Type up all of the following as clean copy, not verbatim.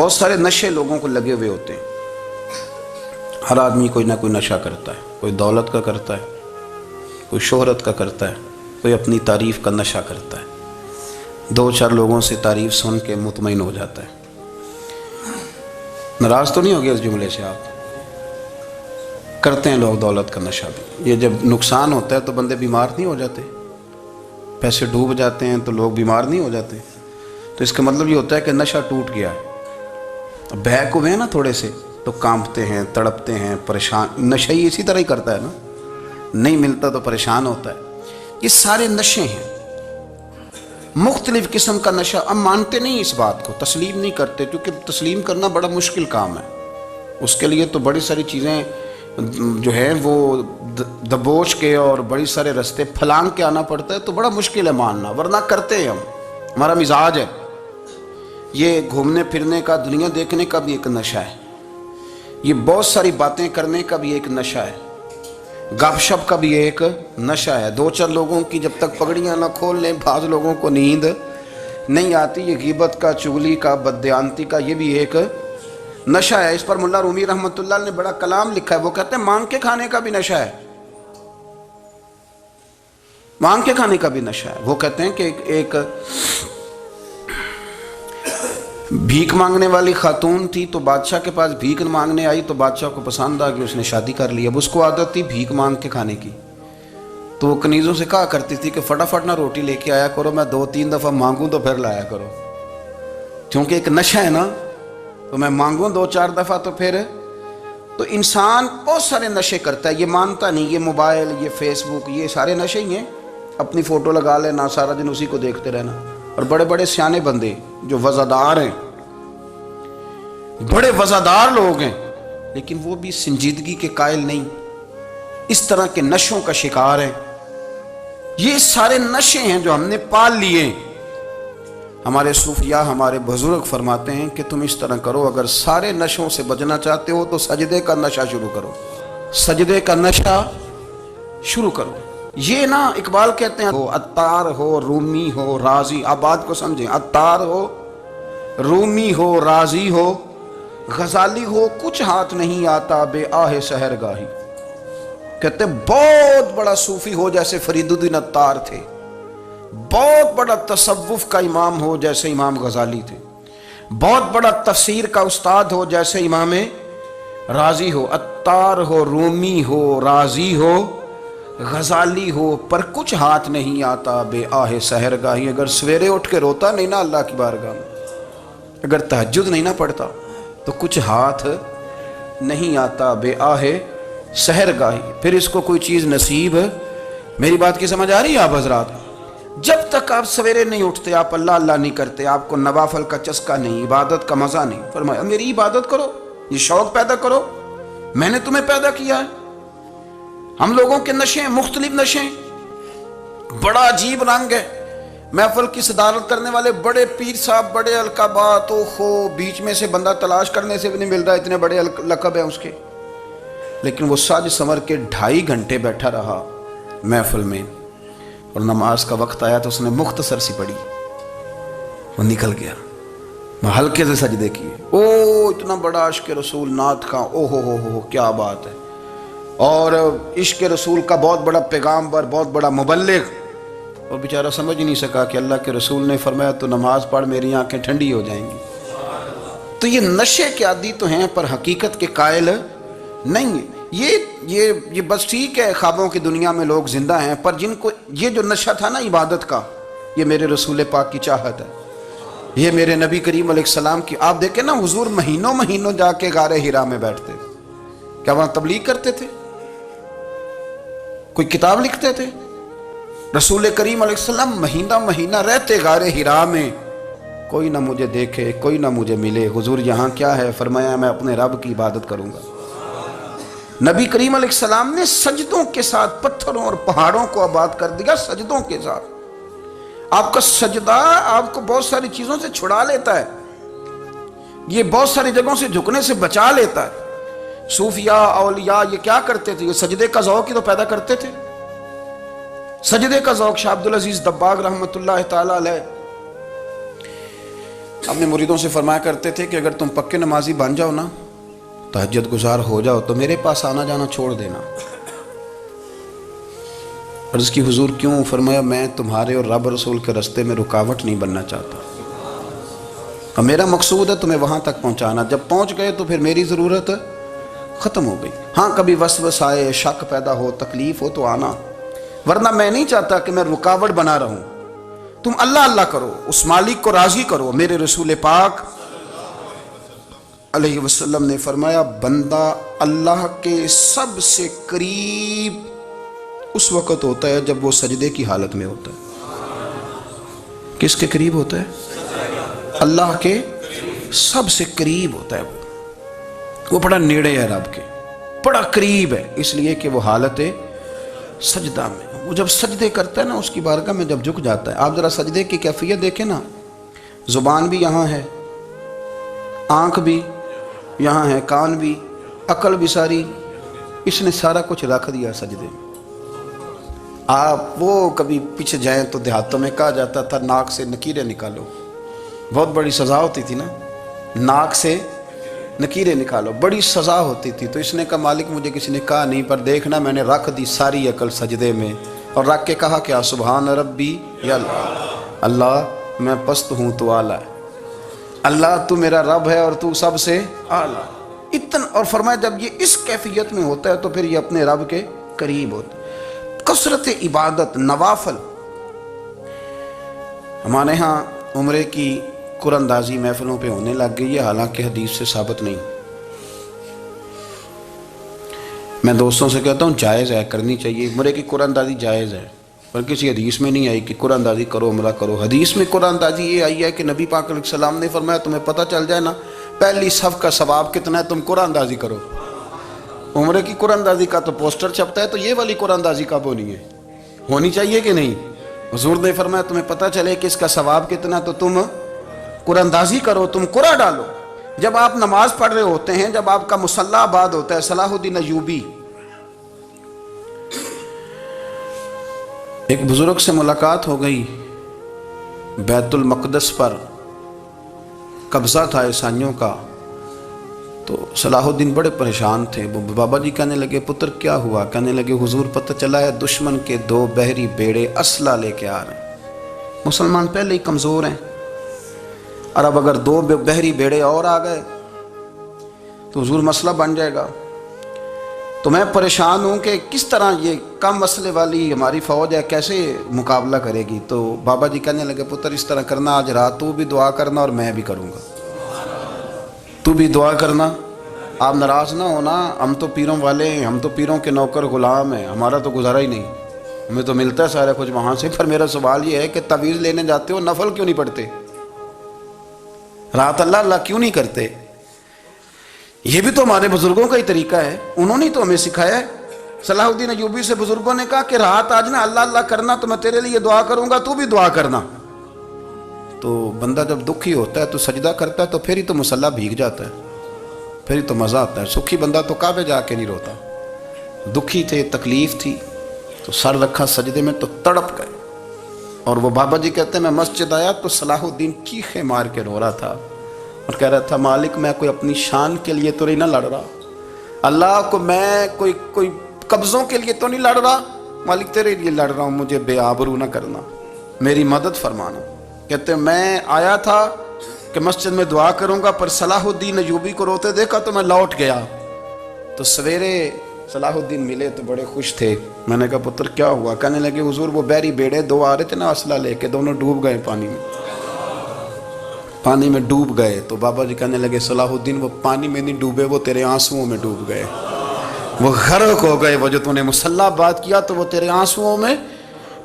بہت سارے نشے لوگوں کو لگے ہوئے ہوتے ہیں۔ ہر آدمی کوئی نہ کوئی نشہ کرتا ہے، کوئی دولت کا کرتا ہے، کوئی شہرت کا کرتا ہے، کوئی اپنی تعریف کا نشہ کرتا ہے، دو چار لوگوں سے تعریف سن کے مطمئن ہو جاتا ہے۔ ناراض تو نہیں ہو گیا اس جملے سے؟ آپ کرتے ہیں لوگ دولت کا نشہ بھی۔ یہ جب نقصان ہوتا ہے تو بندے بیمار نہیں ہو جاتے؟ پیسے ڈوب جاتے ہیں تو لوگ بیمار نہیں ہو جاتے؟ تو اس کا مطلب یہ ہوتا ہے کہ نشہ ٹوٹ گیا ہے۔ بہک ہوئے ہیں نا تھوڑے سے تو کانپتے ہیں، تڑپتے ہیں، پریشان۔ نشہ ہی اسی طرح ہی کرتا ہے نا، نہیں ملتا تو پریشان ہوتا ہے۔ یہ سارے نشے ہیں، مختلف قسم کا نشہ۔ ہم مانتے نہیں اس بات کو، تسلیم نہیں کرتے، کیونکہ تسلیم کرنا بڑا مشکل کام ہے۔ اس کے لیے تو بڑی ساری چیزیں جو ہیں وہ دبوچ کے اور بڑی سارے رستے پھلانگ کے آنا پڑتا ہے، تو بڑا مشکل ہے ماننا، ورنہ کرتے ہیں ہم۔ ہمارا مزاج ہے۔ یہ گھومنے پھرنے کا، دنیا دیکھنے کا بھی ایک نشہ ہے، یہ بہت ساری باتیں کرنے کا بھی ایک نشہ ہے، گپ شپ کا بھی ایک نشہ ہے۔ دو چار لوگوں کی جب تک پگڑیاں نہ کھول لیں، بعض لوگوں کو نیند نہیں آتی۔ یہ غیبت کا، چغلی کا، بددیانتی کا، یہ بھی ایک نشہ ہے۔ اس پر ملا رومی رحمۃ اللہ نے بڑا کلام لکھا ہے۔ وہ کہتے ہیں مانگ کے کھانے کا بھی نشہ ہے، مانگ کے کھانے کا بھی نشہ ہے۔ وہ کہتے ہیں کہ ایک بھیک مانگنے والی خاتون تھی، تو بادشاہ کے پاس بھیک مانگنے آئی، تو بادشاہ کو پسند آ گئی، اس نے شادی کر لی۔ اب اس کو عادت تھی بھیک مانگ کے کھانے کی، تو وہ کنیزوں سے کہا کرتی تھی کہ فٹافٹ نہ روٹی لے کے آیا کرو، میں 2-3 دفعہ مانگوں تو پھر لایا کرو، کیونکہ ایک نشہ ہے نا، تو میں مانگوں 2-4 دفعہ تو پھر۔ تو انسان بہت سارے نشے کرتا ہے، یہ مانتا نہیں۔ یہ موبائل، یہ فیس بک، یہ سارے نشے ہی ہیں۔ اپنی فوٹو لگا لینا، سارا دن اسی کو دیکھتے رہنا۔ اور بڑے بڑے سیانے بندے جو وزادار ہیں، بڑے وزادار لوگ ہیں، لیکن وہ بھی سنجیدگی کے قائل نہیں، اس طرح کے نشوں کا شکار ہیں۔ یہ سارے نشے ہیں جو ہم نے پال لیے۔ ہمارے صوفیاء، ہمارے بزرگ فرماتے ہیں کہ تم اس طرح کرو، اگر سارے نشوں سے بچنا چاہتے ہو تو سجدے کا نشہ شروع کرو، سجدے کا نشہ شروع کرو۔ یہ نا اقبال کہتے ہیں، عطار ہو، رومی ہو، رازی، آپ بات کو سمجھیں، عطار ہو، رومی ہو، رازی ہو، غزالی ہو، کچھ ہاتھ نہیں آتا بے آہ سحر گاہی۔ کہتے ہیں بہت بڑا صوفی ہو جیسے فرید الدین عطار تھے، بہت بڑا تصوف کا امام ہو جیسے امام غزالی تھے، بہت بڑا تفسیر کا استاد ہو جیسے امام رازی ہو، عطار ہو، رومی ہو، رازی ہو، غزالی ہو، پر کچھ ہاتھ نہیں آتا بے آہ سحر گاہی۔ اگر سویرے اٹھ کے روتا نہیں نا اللہ کی بارگاہ میں، اگر تہجد نہیں نہ پڑھتا، تو کچھ ہاتھ نہیں آتا بے آہ سحر گاہی، پھر اس کو کوئی چیز نصیب۔ میری بات کی سمجھ آ رہی ہے آپ حضرات؟ جب تک آپ سویرے نہیں اٹھتے، آپ اللہ اللہ نہیں کرتے، آپ کو نوافل کا چسکا نہیں، عبادت کا مزہ نہیں، فرمایا میری عبادت کرو، یہ شوق پیدا کرو، میں نے تمہیں پیدا کیا ہے۔ ہم لوگوں کے نشے ہیں، مختلف نشے ہیں، بڑا عجیب رنگ ہے۔ محفل کی صدارت کرنے والے بڑے پیر صاحب، بڑے القابات، بیچ میں سے بندہ تلاش کرنے سے بھی نہیں مل رہا، اتنے بڑے لقب ہیں اس کے، لیکن وہ سج سنور کے 2.5 گھنٹے بیٹھا رہا محفل میں، اور نماز کا وقت آیا تو اس نے مختصر سی پڑھی، وہ نکل گیا، ہلکے سے سجدے کیے۔ اتنا بڑا عشق رسول، نعت خواں، ہو کیا بات ہے، اور عشق رسول کا بہت بڑا پیغامبر، بہت بڑا مبلغ، اور بیچارہ سمجھ ہی نہیں سکا کہ اللہ کے رسول نے فرمایا تو نماز پڑھ میری آنکھیں ٹھنڈی ہو جائیں گی۔ تو یہ نشے کے عادی تو ہیں، پر حقیقت کے قائل نہیں ہیں۔ یہ بس ٹھیک ہے، خوابوں کی دنیا میں لوگ زندہ ہیں، پر جن کو یہ جو نشہ تھا نا عبادت کا، یہ میرے رسول پاک کی چاہت ہے، یہ میرے نبی کریم علیہ السلام کی۔ آپ دیکھیں نا، حضور مہینوں جا کے غار حرا میں بیٹھتے، کیا وہاں تبلیغ کرتے تھے؟ کوئی کتاب لکھتے تھے؟ رسول کریم علیہ السلام مہینہ رہتے غار حرا میں، کوئی نہ مجھے دیکھے، کوئی نہ مجھے ملے، حضور یہاں کیا ہے؟ فرمایا میں اپنے رب کی عبادت کروں گا۔ نبی کریم علیہ السلام نے سجدوں کے ساتھ پتھروں اور پہاڑوں کو آباد کر دیا، سجدوں کے ساتھ۔ آپ کا سجدہ آپ کو بہت ساری چیزوں سے چھڑا لیتا ہے، یہ بہت ساری جگہوں سے جھکنے سے بچا لیتا ہے۔ صوفیاء، اولیاء یہ کیا کرتے تھے؟ یہ سجدے کا ذوق ہی تو پیدا کرتے تھے، سجدے کا ذوق۔ شاہ عبدالعزیز دباغ رحمۃ اللہ تعالی علیہ اپنے مریدوں سے فرمایا کرتے تھے کہ اگر تم پکے نمازی بن جاؤ نا، تہجد گزار ہو جاؤ، تو میرے پاس آنا جانا چھوڑ دینا۔ عرض کی حضور کیوں؟ فرمایا میں تمہارے اور رب رسول کے راستے میں رکاوٹ نہیں بننا چاہتا، اور میرا مقصود ہے تمہیں وہاں تک پہنچانا۔ جب پہنچ گئے تو پھر میری ضرورت ختم ہو گئی۔ ہاں کبھی وسوسہ آئے، شک پیدا ہو، تکلیف ہو تو آنا، ورنہ میں نہیں چاہتا کہ میں رکاوٹ بنا رہوں۔ تم اللہ اللہ کرو، اس مالک کو راضی کرو۔ میرے رسول پاک علیہ وسلم نے فرمایا بندہ اللہ کے سب سے قریب اس وقت ہوتا ہے جب وہ سجدے کی حالت میں ہوتا ہے۔ کس کے قریب ہوتا ہے؟ اللہ کے سب سے قریب ہوتا ہے۔ وہ بڑا نیڑے ہے رب کے، بڑا قریب ہے، اس لیے کہ وہ حالت سجدہ میں۔ وہ جب سجدے کرتا ہے نا، اس کی بارگاہ میں جب جھک جاتا ہے، آپ ذرا سجدے کی کیفیت دیکھیں نا، زبان بھی یہاں ہے، آنکھ بھی یہاں ہے، کان بھی، عقل بھی ساری، اس نے سارا کچھ رکھ دیا سجدے میں۔ آپ وہ کبھی پیچھے جائیں تو دیہاتوں میں کہا جاتا تھا ناک سے نکیرے نکالو، بہت بڑی سزا ہوتی تھی نا، ناک سے نکیرے نکالو، بڑی سزا ہوتی تھی۔ تو اس نے کہا مالک مجھے کسی نے کہا نہیں، پر دیکھنا میں نے رکھ دی ساری عقل سجدے میں، اور رکھ کے کہا کیا؟ سبحان ربی یا اللہ، اللہ میں پست ہوں تو اعلیٰ ہے، اللہ تو میرا رب ہے اور تو سب سے اعلیٰ اتنا۔ اور فرمایا جب یہ اس کیفیت میں ہوتا ہے تو پھر یہ اپنے رب کے قریب ہوتا ہے۔ کثرت عبادت، نوافل۔ ہمارے ہاں عمرے کی قرآن اندازی محفلوں پہ ہونے لگ گئی ہے، حالانکہ حدیث سے ثابت نہیں۔ میں دوستوں سے کہتا ہوں جائز ہے، کرنی چاہیے، عمرے کی قرآن اندازی جائز ہے، پر کسی حدیث میں نہیں آئی کہ قرآن اندازی کرو عمرہ کرو۔ حدیث میں قرآن اندازی یہ آئی ہے کہ نبی پاک علیہ السلام نے فرمایا تمہیں پتہ چل جائے نا پہلی صف کا ثواب کتنا ہے، تم قرآن اندازی کرو۔ عمرے کی قرآن اندازی کا تو پوسٹر چھپتا ہے، تو یہ والی قرآن اندازی کب ہونی ہے؟ ہونی چاہیے کہ نہیں؟ حضور نے فرمایا تمہیں پتہ چلے کہ اس کا ثواب کتنا، تو تم قرآن اندازی کرو، تم قرآن ڈالو۔ جب آپ نماز پڑھ رہے ہوتے ہیں، جب آپ کا مصلی آباد ہوتا ہے، صلاح الدین ایوبی ایک بزرگ سے ملاقات ہو گئی، بیت المقدس پر قبضہ تھا عیسائیوں کا، تو صلاح الدین بڑے پریشان تھے۔ وہ بابا جی کہنے لگے پتر کیا ہوا؟ کہنے لگے حضور پتہ چلا ہے دشمن کے 2 بحری بیڑے اسلحہ لے کے آ رہے ہیں، مسلمان پہلے ہی کمزور ہیں، اور اب اگر 2 بحری بیڑے اور آ گئے تو حضور مسئلہ بن جائے گا۔ تو میں پریشان ہوں کہ کس طرح یہ کم مسئلے والی ہماری فوج ہے کیسے مقابلہ کرے گی۔ تو بابا جی کہنے لگے پتر اس طرح کرنا، آج رات تو بھی دعا کرنا اور میں بھی کروں گا، تو بھی دعا کرنا، آپ ناراض نہ ہونا، ہم تو پیروں والے ہیں، ہم تو پیروں کے نوکر غلام ہیں، ہمارا تو گزارا ہی نہیں، ہمیں تو ملتا ہے سارا کچھ وہاں سے۔ پر میرا سوال یہ ہے کہ تعویذ لینے جاتے ہو نفل کیوں نہیں پڑھتے؟ رات اللہ اللہ کیوں نہیں کرتے؟ یہ بھی تو ہمارے بزرگوں کا ہی طریقہ ہے، انہوں نے تو ہمیں سکھایا ہے۔ صلاح الدین ایوبی سے بزرگوں نے کہا کہ رات آج نا اللہ اللہ کرنا، تو میں تیرے لیے دعا کروں گا، تو بھی دعا کرنا۔ تو بندہ جب دکھی ہوتا ہے تو سجدہ کرتا ہے، تو پھر ہی تو مصلی بھیگ جاتا ہے، پھر ہی تو مزہ آتا ہے۔ سکھی بندہ تو کعبے جا کے نہیں روتا، دکھی تھے، تکلیف تھی، تو سر رکھا سجدے میں تو تڑپ گئے۔ اور وہ بابا جی کہتے ہیں میں مسجد آیا تو صلاح الدین چیخے مار کے رو رہا تھا اور کہہ رہا تھا مالک میں کوئی اپنی شان کے لیے تو نہیں نہ لڑ رہا، اللہ کو میں کوئی قبضوں کے لیے تو نہیں لڑ رہا، مالک تیرے لیے لڑ رہا ہوں، مجھے بے آبرو نہ کرنا، میری مدد فرمانا۔ کہتے ہیں میں آیا تھا کہ مسجد میں دعا کروں گا، پر صلاح الدین ایوبی کو روتے دیکھا تو میں لوٹ گیا۔ تو سویرے صلاح الدین ملے تو بڑے خوش تھے۔ میں نے کہا پتر کیا ہوا؟ کہنے لگے حضور وہ بحری بیڑے 2 آ رہے تھے نا اسلحہ لے کے، دونوں ڈوب گئے پانی میں ڈوب گئے۔ تو بابا جی کہنے لگے صلاح الدین وہ پانی میں نہیں ڈوبے، وہ تیرے آنسوؤں میں ڈوب گئے، وہ غرق ہو گئے، وہ جو تو نے مصلی بات کیا تو وہ تیرے آنسوؤں میں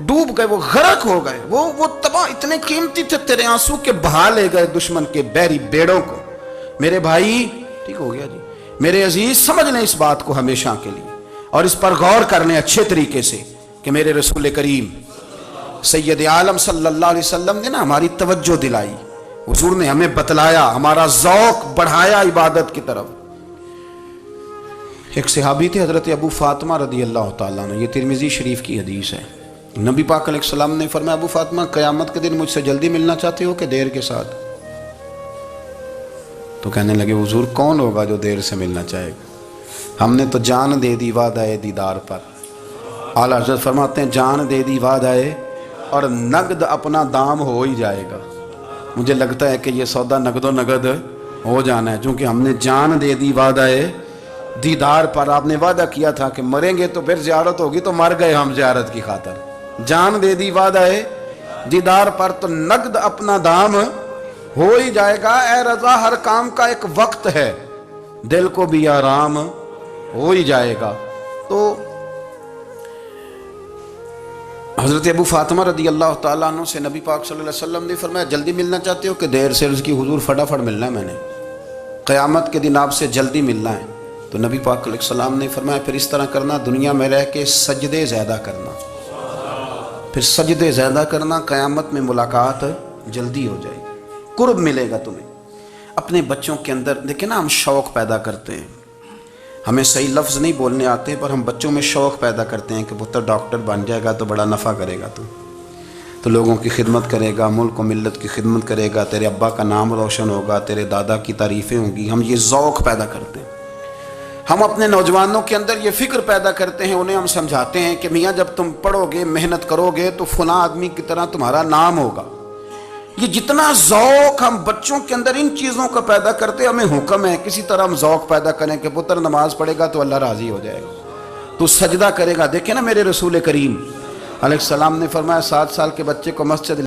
ڈوب گئے، وہ غرق ہو گئے، وہ تباہ، اتنے قیمتی تھے تیرے آنسو کے بہا لے گئے دشمن کے بحری بیڑوں کو۔ میرے بھائی ٹھیک ہو گیا جی، میرے عزیز سمجھ لیں اس بات کو ہمیشہ کے لیے، اور اس پر غور کرنے اچھے طریقے سے کہ میرے رسول کریم سید عالم صلی اللہ علیہ وسلم نے نا ہماری توجہ دلائی، حضور نے ہمیں بتلایا، ہمارا ذوق بڑھایا عبادت کی طرف۔ ایک صحابی تھے حضرت ابو فاطمہ رضی اللہ تعالیٰ عنہ، یہ ترمذی شریف کی حدیث ہے۔ نبی پاک علیہ السلام نے فرمایا ابو فاطمہ قیامت کے دن مجھ سے جلدی ملنا چاہتے ہو کہ دیر کے ساتھ؟ تو کہنے لگے حضور کون ہوگا جو دیر سے ملنا چاہے گا؟ ہم نے تو جان دے دی وعدہ دیدار پر۔ اعلیٰ حضرت فرماتے ہیں جان دے دی وعدہ اور نقد اپنا دام ہو ہی جائے گا۔ مجھے لگتا ہے کہ یہ سودا نقد و نقد ہو جانا ہے، چونکہ ہم نے جان دے دی وعدہ دیدار پر۔ آپ نے وعدہ کیا تھا کہ مریں گے تو پھر زیارت ہوگی، تو مر گئے ہم زیارت کی خاطر۔ جان دے دی وعدہ دیدار پر تو نقد اپنا دام ہو ہی جائے گا۔ اے رضا ہر کام کا ایک وقت ہے، دل کو بھی آرام ہو ہی جائے گا۔ تو حضرت ابو فاطمہ رضی اللہ تعالیٰ عنہ سے نبی پاک صلی اللہ علیہ وسلم نے فرمایا جلدی ملنا چاہتے ہو کہ دیر سے؟ عرض کی حضور فٹافٹ ملنا ہے، میں نے قیامت کے دن آپ سے جلدی ملنا ہے۔ تو نبی پاک علیہ السلام نے فرمایا پھر اس طرح کرنا، دنیا میں رہ کے سجدے زیادہ کرنا، پھر سجدے زیادہ کرنا، قیامت میں ملاقات جلدی ہو جائے گی، قرب ملے گا تمہیں۔ اپنے بچوں کے اندر دیکھیں نا، ہم شوق پیدا کرتے ہیں، ہمیں صحیح لفظ نہیں بولنے آتے پر ہم بچوں میں شوق پیدا کرتے ہیں کہ پتر ڈاکٹر بن جائے گا تو بڑا نفع کرے گا، تو لوگوں کی خدمت کرے گا، ملک و ملت کی خدمت کرے گا، تیرے ابا کا نام روشن ہوگا، تیرے دادا کی تعریفیں ہوں گی۔ ہم یہ ذوق پیدا کرتے ہیں۔ ہم اپنے نوجوانوں کے اندر یہ فکر پیدا کرتے ہیں، انہیں ہم سمجھاتے ہیں کہ میاں جب تم پڑھو گے، محنت کرو گے تو فلاں آدمی کی طرح تمہارا نام ہوگا۔ یہ جتنا ذوق ہم بچوں کے اندر ان چیزوں کا پیدا کرتے، ہمیں حکم ہے کسی طرح ہم ذوق پیدا کریں کہ پتر نماز پڑھے گا تو اللہ راضی ہو جائے گا، تو سجدہ کرے گا۔ دیکھیں نا میرے رسول کریم علیہ السلام نے فرمایا 7 سال کے بچے کو مسجد